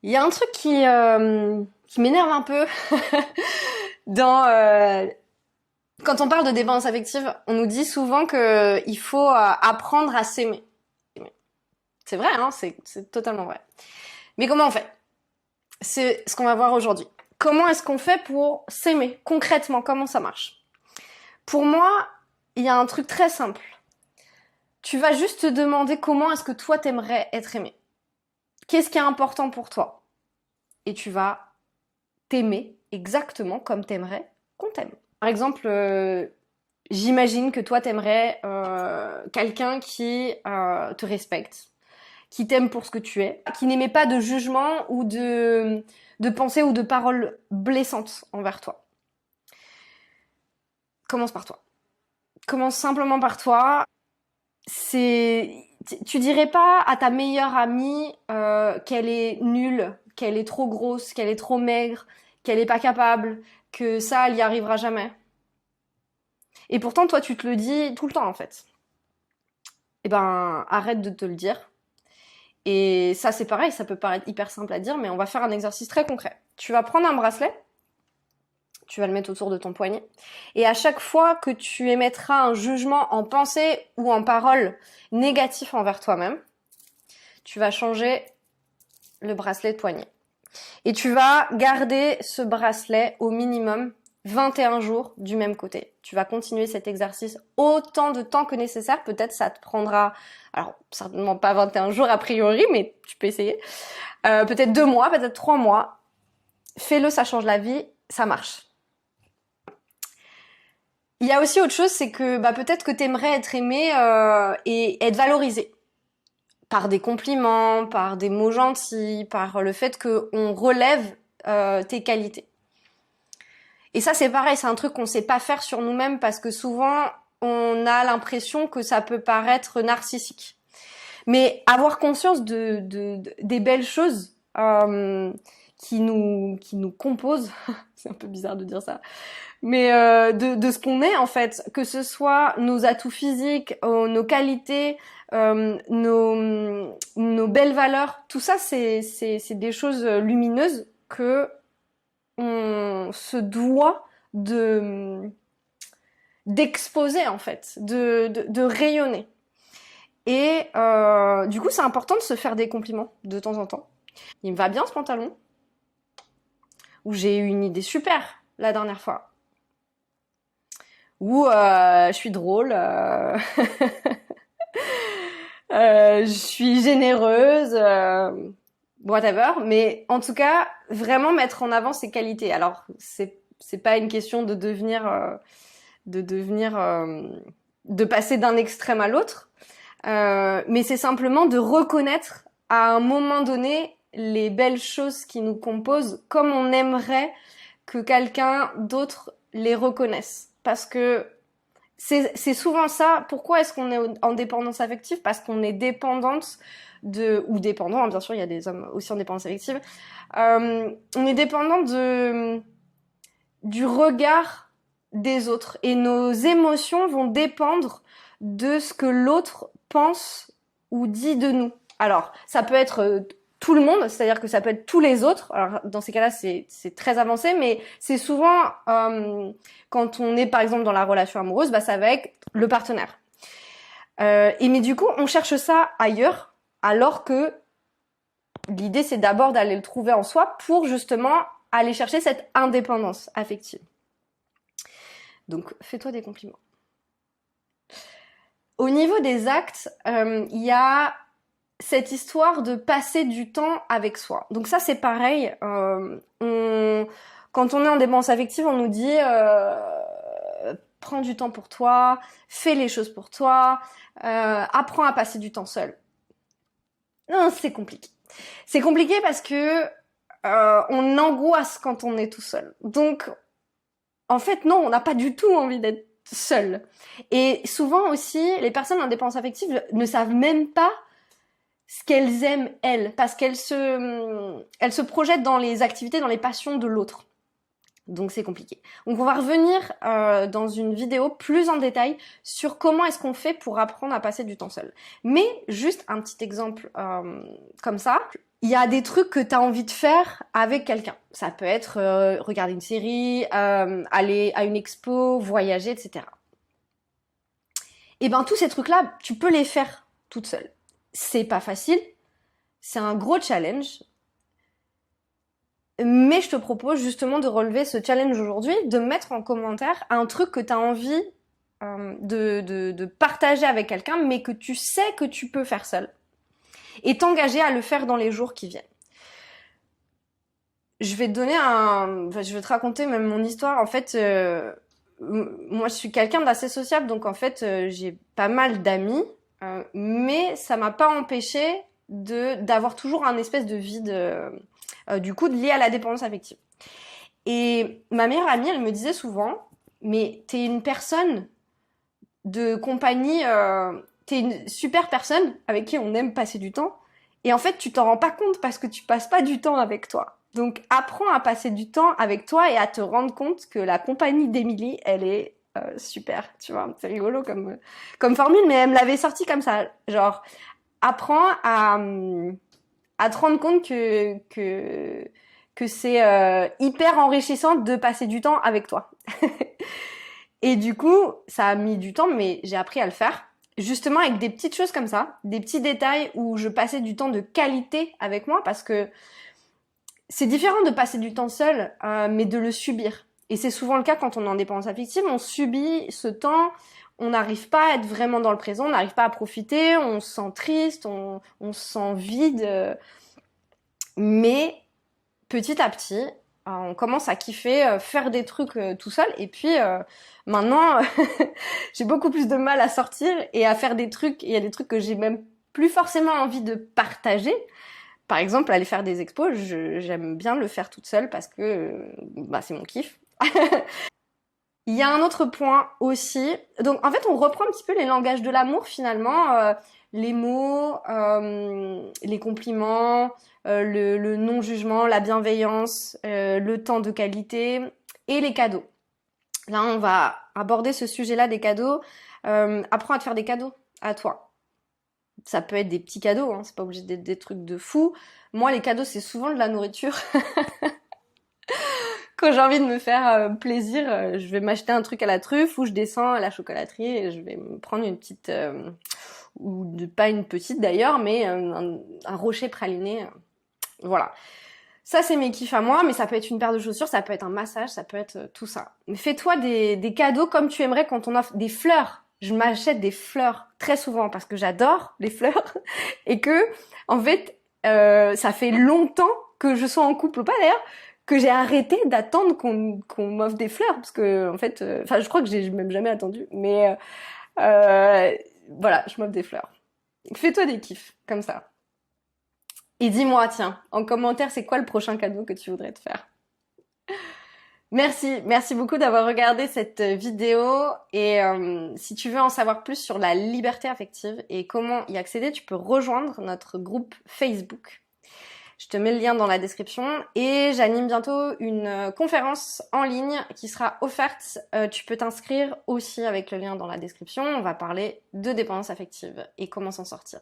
Il y a un truc qui m'énerve un peu dans quand on parle de dépendance affective, on nous dit souvent que il faut apprendre à s'aimer. C'est vrai, hein, c'est totalement vrai. Mais comment on fait? C'est ce qu'on va voir aujourd'hui. Comment est-ce qu'on fait pour s'aimer concrètement? Comment ça marche? Pour moi, il y a un truc très simple. Tu vas juste te demander comment est-ce que toi t'aimerais être aimé. Qu'est-ce qui est important pour toi? Et tu vas t'aimer exactement comme t'aimerais qu'on t'aime. Par exemple, j'imagine que toi t'aimerais quelqu'un qui te respecte, qui t'aime pour ce que tu es, qui n'émet pas de jugement ou de pensées ou de paroles blessantes envers toi. Commence par toi. Commence simplement par toi. Tu dirais pas à ta meilleure amie qu'elle est nulle, qu'elle est trop grosse, qu'elle est trop maigre, qu'elle est pas capable, que ça, elle y arrivera jamais. Et pourtant, toi, tu te le dis tout le temps, en fait. Eh ben, arrête de te le dire. Et ça, c'est pareil, ça peut paraître hyper simple à dire, mais on va faire un exercice très concret. Tu vas prendre un bracelet, tu vas le mettre autour de ton poignet, et à chaque fois que tu émettras un jugement en pensée ou en parole négatif envers toi-même, tu vas changer le bracelet de poignet. Et tu vas garder ce bracelet au minimum 21 jours du même côté. Tu vas continuer cet exercice autant de temps que nécessaire. Peut-être ça te prendra, alors certainement pas 21 jours a priori, mais tu peux essayer. Peut-être 2 mois, peut-être 3 mois. Fais-le, ça change la vie, ça marche. Il y a aussi autre chose, c'est que peut-être que t'aimerais être aimé et être valorisé. Par des compliments, par des mots gentils, par le fait qu'on relève tes qualités. Et ça, c'est pareil, c'est un truc qu'on sait pas faire sur nous-mêmes parce que souvent, on a l'impression que ça peut paraître narcissique. Mais avoir conscience des belles choses qui nous composent, c'est un peu bizarre de dire ça, mais de ce qu'on est en fait, que ce soit nos atouts physiques, nos qualités, nos belles valeurs, tout ça, c'est des choses lumineuses que on se doit d'exposer en fait, de rayonner. Et du coup, c'est important de se faire des compliments de temps en temps. Il me va bien ce pantalon. Ou j'ai eu une idée super la dernière fois. Ou je suis drôle. Je suis généreuse. Whatever. Mais en tout cas, vraiment mettre en avant ses qualités. Alors, c'est pas une question de de passer d'un extrême à l'autre. Mais c'est simplement de reconnaître à un moment donné les belles choses qui nous composent comme on aimerait que quelqu'un d'autre les reconnaisse. Parce que c'est souvent ça. Pourquoi est-ce qu'on est en dépendance affective? Parce qu'on est dépendante ou dépendant, hein, bien sûr, il y a des hommes aussi en dépendance affective. On est dépendant du regard des autres. Et nos émotions vont dépendre de ce que l'autre pense ou dit de nous. Alors, ça peut être tout le monde, c'est-à-dire que ça peut être tous les autres. Alors, dans ces cas-là, c'est très avancé, mais c'est souvent quand on est, par exemple, dans la relation amoureuse, ça va être le partenaire. Mais du coup, on cherche ça ailleurs, alors que l'idée, c'est d'abord d'aller le trouver en soi pour justement aller chercher cette indépendance affective. Donc, fais-toi des compliments. Au niveau des actes, il y a cette histoire de passer du temps avec soi. Donc ça, c'est pareil. Quand on est en dépendance affective, on nous dit prends du temps pour toi, fais les choses pour toi, apprends à passer du temps seul. Non, c'est compliqué. C'est compliqué parce que on angoisse quand on est tout seul. Donc, en fait, non, on n'a pas du tout envie d'être seul. Et souvent aussi, les personnes en dépendance affective ne savent même pas ce qu'elles aiment, elles, parce qu'elles se projettent dans les activités, dans les passions de l'autre. Donc c'est compliqué. Donc on va revenir dans une vidéo plus en détail sur comment est-ce qu'on fait pour apprendre à passer du temps seul. Mais juste un petit exemple comme ça. il y a des trucs que tu as envie de faire avec quelqu'un. Ça peut être regarder une série, aller à une expo, voyager, etc. Et ben tous ces trucs-là, tu peux les faire toute seule. C'est pas facile, c'est un gros challenge, mais je te propose justement de relever ce challenge aujourd'hui, de mettre en commentaire un truc que tu as envie de partager avec quelqu'un, mais que tu sais que tu peux faire seul. Et t'engager à le faire dans les jours qui viennent. Je vais je vais te raconter même mon histoire. En fait, moi, je suis quelqu'un d'assez sociable, donc en fait, j'ai pas mal d'amis, mais ça m'a pas empêché d'avoir toujours un espèce de vide, du coup, lié à la dépendance affective. Et ma meilleure amie, elle me disait souvent, mais t'es une personne de compagnie, t'es une super personne avec qui on aime passer du temps. Et en fait, tu t'en rends pas compte parce que tu passes pas du temps avec toi. Donc, apprends à passer du temps avec toi et à te rendre compte que la compagnie d'Émilie, elle est super. Tu vois, c'est rigolo comme formule, mais elle me l'avait sorti comme ça. Genre, apprends à te rendre compte que c'est hyper enrichissant de passer du temps avec toi. Et du coup, ça a mis du temps, mais j'ai appris à le faire. Justement avec des petites choses comme ça, des petits détails où je passais du temps de qualité avec moi, parce que c'est différent de passer du temps seul, mais de le subir. Et c'est souvent le cas quand on est en dépendance affective, on subit ce temps, on n'arrive pas à être vraiment dans le présent, on n'arrive pas à profiter, on se sent triste, on se sent vide. Mais petit à petit, on commence à kiffer faire des trucs tout seul. Et puis maintenant, j'ai beaucoup plus de mal à sortir et à faire des trucs. Il y a des trucs que j'ai même plus forcément envie de partager. Par exemple, aller faire des expos, j'aime bien le faire toute seule parce que c'est mon kiff. Il y a un autre point aussi. Donc en fait, on reprend un petit peu les langages de l'amour finalement. Les mots, les compliments, le non-jugement, la bienveillance, le temps de qualité et les cadeaux. Là, on va aborder ce sujet-là des cadeaux. Apprends à te faire des cadeaux à toi. Ça peut être des petits cadeaux, hein, c'est pas obligé d'être des trucs de fou. Moi, les cadeaux, c'est souvent de la nourriture. Quand j'ai envie de me faire plaisir, je vais m'acheter un truc à la truffe ou je descends à la chocolaterie et je vais me prendre une petite... pas une petite d'ailleurs, mais un rocher praliné. Voilà. Ça, c'est mes kiffs à moi, mais ça peut être une paire de chaussures, ça peut être un massage, ça peut être tout ça. Mais fais-toi des cadeaux comme tu aimerais quand on offre des fleurs. Je m'achète des fleurs très souvent parce que j'adore les fleurs et que, en fait, ça fait longtemps que je sois en couple ou pas d'ailleurs, que j'ai arrêté d'attendre qu'on m'offre des fleurs parce que, en fait, je crois que j'ai même jamais attendu, mais voilà, je m'offre des fleurs. Fais-toi des kiffs comme ça. Et dis-moi, tiens, en commentaire, c'est quoi le prochain cadeau que tu voudrais te faire? Merci beaucoup d'avoir regardé cette vidéo et si tu veux en savoir plus sur la liberté affective et comment y accéder, tu peux rejoindre notre groupe Facebook. Je te mets le lien dans la description et j'anime bientôt une conférence en ligne qui sera offerte. Tu peux t'inscrire aussi avec le lien dans la description. On va parler de dépendance affective et comment s'en sortir.